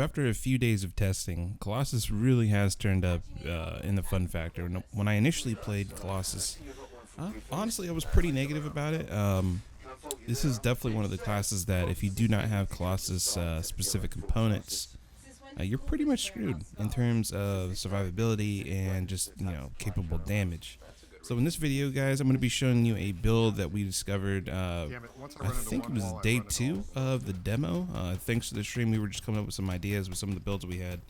So after a few days of testing, Colossus really has turned up in the fun factor. When I initially played Colossus, honestly, I was pretty negative about it. This is definitely one of the classes that if you do not have Colossus specific components, you're pretty much screwed in terms of survivability and just, capable damage. So in this video, guys, I'm going to be showing you a build that we discovered, I think it was day 2 of the demo. Thanks to the stream, we were just coming up with some ideas with some of the builds we had.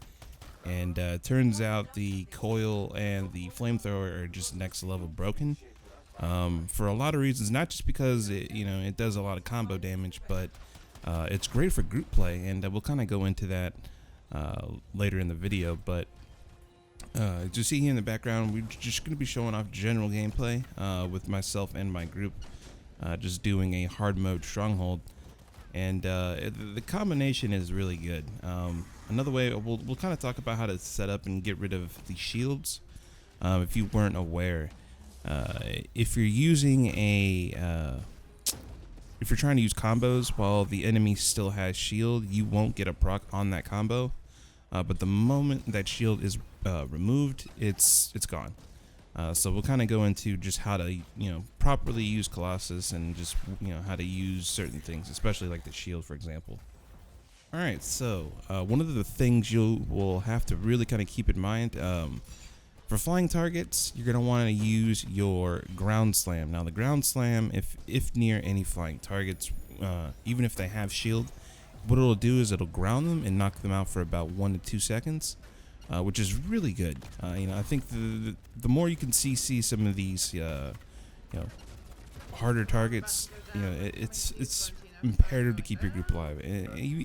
And it turns out the coil and the flamethrower are just next level broken. For a lot of reasons, not just because it does a lot of combo damage, but it's great for group play, and we'll kind of go into that later in the video. But as you see here in the background, we're just going to be showing off general gameplay with myself and my group, just doing a hard mode stronghold, and the combination is really good. Another way, we'll kind of talk about how to set up and get rid of the shields. If you weren't aware, if you're using if you're trying to use combos while the enemy still has shield, you won't get a proc on that combo. But the moment that shield is removed, it's gone. So we'll kind of go into just how to properly use Colossus, and just how to use certain things, especially like the shield, for example. All right, so one of the things you will have to really kind of keep in mind, for flying targets, you're gonna want to use your ground slam. Now the ground slam, if near any flying targets, even if they have shield, what it'll do is it'll ground them and knock them out for about 1 to 2 seconds, which is really good. I think the more you can CC some of these harder targets, it's imperative to keep your group alive,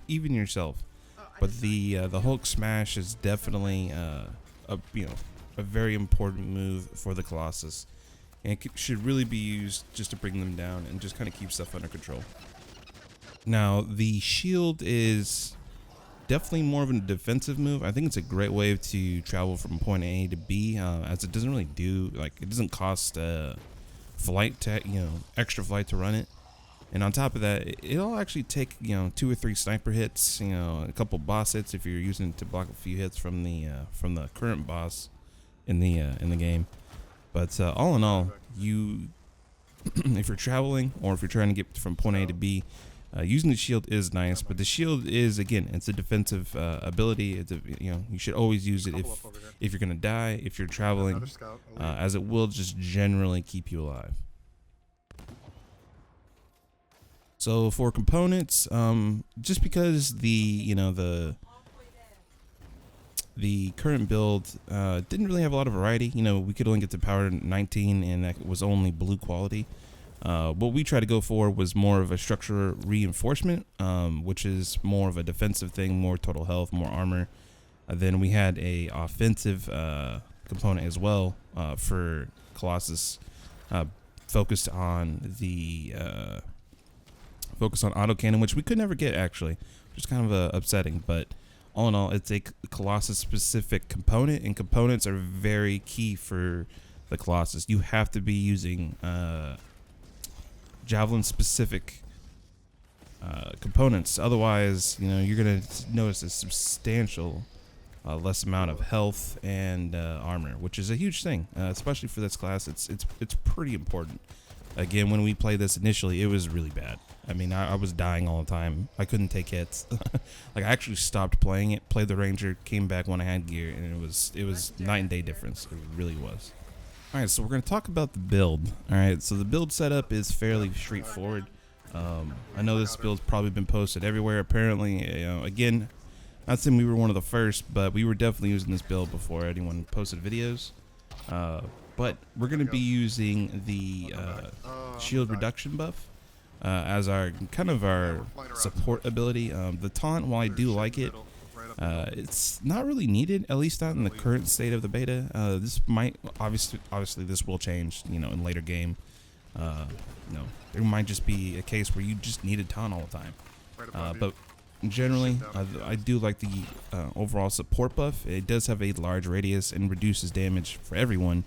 even yourself. But the Hulk smash is definitely a very important move for the Colossus, and it should really be used just to bring them down and just kind of keep stuff under control. Now, the shield is definitely more of a defensive move. I think it's a great way to travel from point A to B, as it doesn't really it doesn't cost flight extra flight to run it. And on top of that, it'll actually take 2 or 3 sniper hits, a couple boss hits if you're using it to block a few hits from the current boss in the game. But all in all, if you're traveling or if you're trying to get from point A to B, using the shield is nice. But the shield is, again, it's a defensive ability. It's you should always use it if you're gonna die, if you're traveling, as it will just generally keep you alive. So for components, just because the current build didn't really have a lot of variety. We could only get to power 19, and that was only blue quality. What we tried to go for was more of a structure reinforcement, which is more of a defensive thing, more total health, more armor. Then we had a offensive component as well for Colossus, focused on autocannon, which we could never get, actually, which is kind of upsetting. But all in all, it's a Colossus specific component, and components are very key for the Colossus. You have to be using javelin specific components, otherwise you're gonna notice a substantial less amount of health and armor, which is a huge thing, especially for this class. It's pretty important. Again, when we played this initially, it was really bad. I mean, I was dying all the time. I couldn't take hits. I actually stopped playing it, played the Ranger, came back when I had gear, and it was night and day difference. It really was. Alright, so we're going to talk about the build. Alright, so the build setup is fairly straightforward. I know this build's probably been posted everywhere, apparently. Again, not saying we were one of the first, but we were definitely using this build before anyone posted videos. But we're going to be using the shield reduction buff as our support ability. The taunt, while I do like it, it's not really needed, at least not in the current state of the beta. This might obviously this will change, in later game. There might just be a case where you just need a taunt all the time. But generally, I do like the overall support buff. It does have a large radius and reduces damage for everyone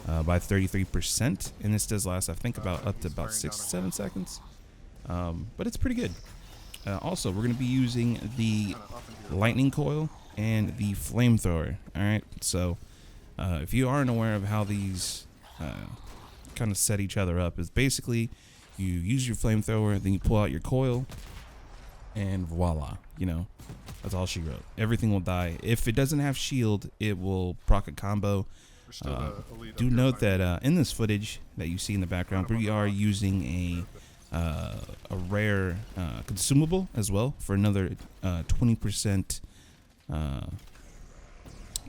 by 33%, and this does last, I think, up to about 6 to 7 seconds. But it's pretty good. Also, we're going to be using the lightning coil and the flamethrower. All right, so if you aren't aware of how these kind of set each other up, is basically you use your flamethrower, then you pull out your coil, and voila, you know, that's all she wrote. Everything will die. If it doesn't have shield, it will proc a combo. Do note that in this footage that you see in the background, we are using a rare consumable as well for another 20%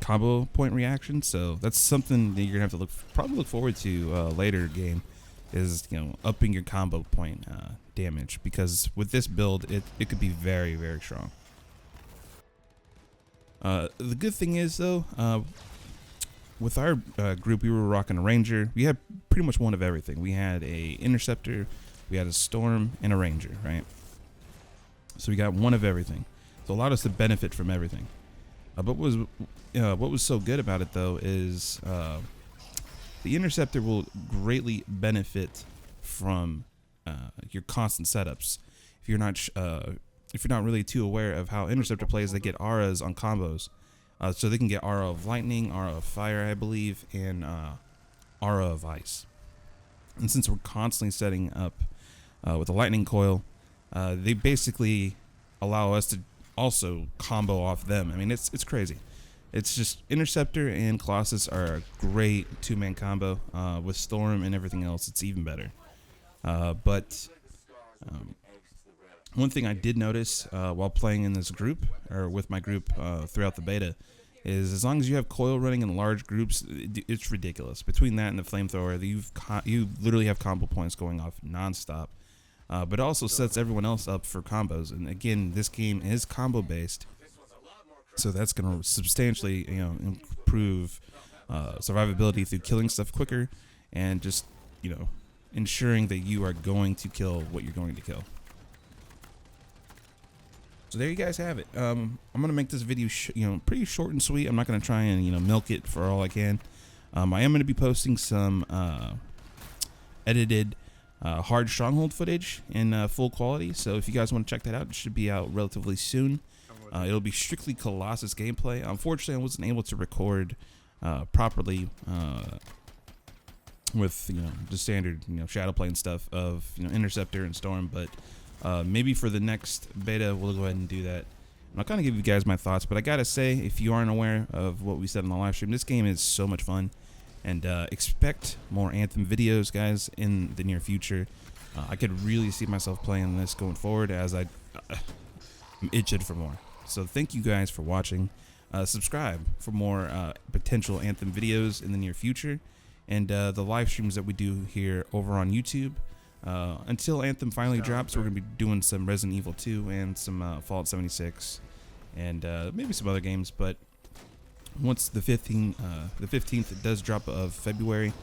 combo point reaction. So that's something that you're gonna have to probably look forward to later game, is, you know, upping your combo point damage, because with this build it could be very, very strong. The good thing is though, with our group, we were rocking a ranger. We had pretty much one of everything. We had a interceptor, we had a storm, and a ranger, right? So we got one of everything. So it allowed us to benefit from everything. But what was so good about it though is the interceptor will greatly benefit from your constant setups. If you're not really too aware of how interceptor plays, they get auras on combos. So they can get aura of lightning, aura of fire, I believe, and aura of ice. And since we're constantly setting up with the lightning coil, they basically allow us to also combo off them. I mean, it's crazy. It's just Interceptor and Colossus are a great two-man combo. With Storm and everything else, it's even better. But one thing I did notice while playing in this group, or with my group throughout the beta, is as long as you have coil running in large groups, it's ridiculous. Between that and the flamethrower, you literally have combo points going off nonstop. But it also sets everyone else up for combos. And again, this game is combo based, so that's going to substantially, improve survivability through killing stuff quicker, and just, ensuring that you are going to kill what you're going to kill. So there you guys have it. I'm gonna make this video, pretty short and sweet. I'm not gonna try and milk it for all I can. I am gonna be posting some edited hard stronghold footage in full quality. So if you guys want to check that out, it should be out relatively soon. It'll be strictly Colossus gameplay. Unfortunately, I wasn't able to record properly with the standard shadow plane stuff of Interceptor and Storm, but maybe for the next beta we'll go ahead and do that. I'm not gonna give you guys my thoughts, but I gotta say, if you aren't aware of what we said on the live stream, this game is so much fun, and expect more Anthem videos, guys, in the near future. I could really see myself playing this going forward, as I'm itching for more. So thank you guys for watching. Subscribe for more potential Anthem videos in the near future, and the live streams that we do here over on YouTube. Until Anthem finally drops, we're going to be doing some Resident Evil 2 and some Fallout 76 and maybe some other games. But once the 15th does drop of February,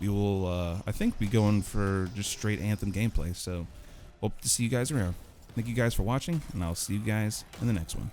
we will, I think, be going for just straight Anthem gameplay. So hope to see you guys around. Thank you guys for watching, and I'll see you guys in the next one.